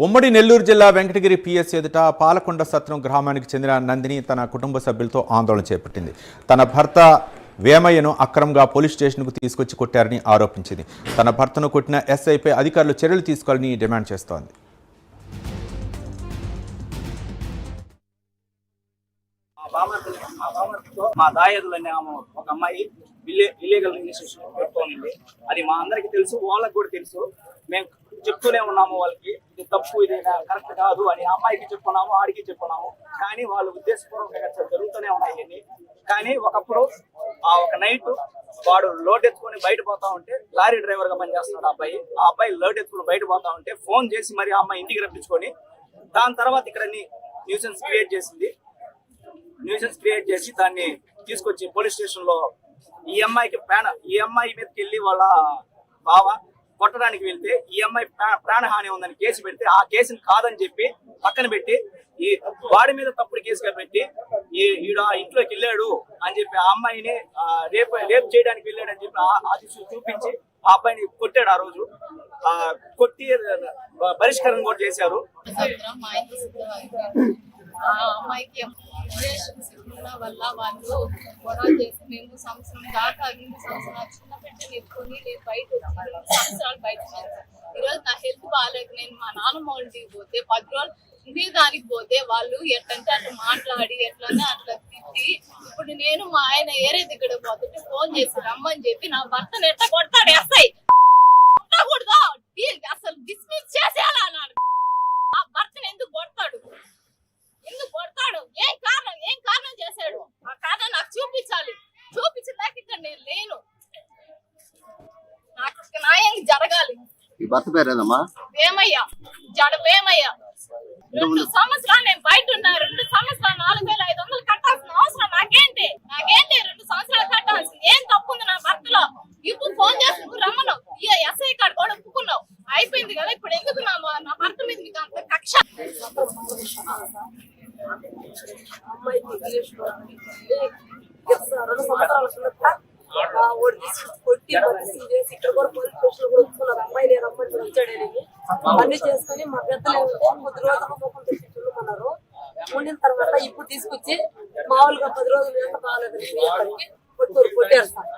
ఉమ్మడి నెల్లూరు జిల్లా వెంకటగిరి పిఎస్ ఎదుట పాలకొండ సత్రం గ్రామానికి చెందిన నందిని తన కుటుంబ సభ్యులతో ఆందోళన చేపట్టింది. తన భర్త వేమయ్యను అక్రమంగా పోలీస్ స్టేషన్కు తీసుకొచ్చి కొట్టారని ఆరోపించింది. తన భర్తను కొట్టిన ఎస్ఐపై అధికారులు చర్యలు తీసుకోవాలని డిమాండ్ చేస్తోంది. మా దాయాదులనే ఒక అమ్మాయి ఇల్లీగల్ రిజిస్ట్రేషన్ పెట్టుకోనండి. అది మా అందరికి తెలుసు, వాళ్ళకి కూడా తెలుసు. మేము చెప్తూనే ఉన్నాము వాళ్ళకి, ఇది తప్పు, ఇది కరెక్ట్ కాదు అని అమ్మాయికి చెప్పుకున్నాము, ఆడికి చెప్పుకున్నాము. కానీ వాళ్ళు ఉద్దేశపూర్వకంగా జరుగుతూనే ఉన్నాయి. కానీ ఒకప్పుడు ఒక నైట్ వాడు లోడ్ ఎత్తుకొని బయట పోతా ఉంటే, లారీ డ్రైవర్ గా పనిచేస్తున్నాడు ఆ అబ్బాయి లోడ్ ఎత్తుకుని బయట పోతా ఉంటే ఫోన్ చేసి మరి ఆ అమ్మాయి ఇంటికి రప్పించుకొని దాని తర్వాత ఇక్కడ న్యూసెన్స్ క్రియేట్ చేసి దాన్ని తీసుకొచ్చి పోలీస్ స్టేషన్ లో ఈ అమ్మాయి మీదకి వెళ్ళి వాళ్ళ బావ కొట్టడానికి వెళ్తే ఈ అమ్మాయి ప్రాణహాని ఉందని కేసు పెడితే ఆ కేసుని కాదని చెప్పి పక్కన పెట్టి ఈ వాడి మీద తప్పుడు కేసుగా పెట్టి ఈడ ఇంట్లోకి వెళ్ళాడు అని చెప్పి ఆ అమ్మాయిని రేప్ చేయడానికి వెళ్ళాడు అని చెప్పి అది చూపించి ఆ అబ్బాయిని కొట్టాడు. ఆ రోజు కొట్టి పరిష్కారం కూడా చేశారు. ఆ అమ్మాయికి ఉన్న వల్ల వాళ్ళు గొడవ చేసి మేము సంవత్సరం దాకా 2 సంవత్సరాలు చిన్న పెట్టని ఎత్తుకొని నేను బయట వచ్చి 2 సంవత్సరాలు బయట ఈరోజు నా హెల్త్ బాగాలేక నేను మా నాన్నమ్మ ఇంటికి పోతే 10 రోజులు ఇంటికి దానికి పోతే వాళ్ళు ఎట్లంటే అట్లా మాట్లాడి ఎట్లనే అట్లా తిట్టి ఇప్పుడు నేను మా ఆయన ఏరే దగ్గర పోతుంటే ఫోన్ చేసి రమ్మని చెప్పి నా భర్తను ఎట్లా కొడతాడు ఎస్ఐ కొట్టకూడదు అసలు డిస్మిస్ చేసేయాలా అన్నాడు. ఆ భర్తను ఎందుకు కొడతాడు ఏం కారణం చేశాడు? ఆ కారణం నాకు చూపించాలి. చూపించలేక ఇక్కడ నేను లేను. నాకు న్యాయం జరగాలి. వేమయ్య వేమయ్య 2 సంవత్సరాలు నేను బయట ఉన్నా. 2 సంవత్సరాలు 4500 కట్టాల్సిన అవసరం నాకేంటి 2 సంవత్సరాలు కట్టాల్సింది ఏం తప్పు ఉంది నా భర్తలో? ఇప్పుడు ఫోన్ చేసి నువ్వు రమ్మను ఎస్ఐ కార్డు కూడా ఒప్పుకున్నావు, అయిపోయింది కదా. ఇప్పుడు ఎందుకు నా భర్త మీద మీకు అంత కక్ష? అమ్మాయికి 2 సంవత్సరాల కొట్టి చేసి ఇక్కడ కూడా పోలీస్ స్టేషన్ కూడా వచ్చుకున్నారు. అమ్మాయి నేను రమ్మంటే వచ్చాడని అన్ని చేసుకుని మా పెద్దలు కొద్ది రోజులు ముఖం తెచ్చి చుట్టుకున్నారు. ఉండిన తర్వాత ఇప్పుడు తీసుకొచ్చి మామూలుగా 10 రోజులు ఎంత బాగాలేదని కొట్టారు సార్.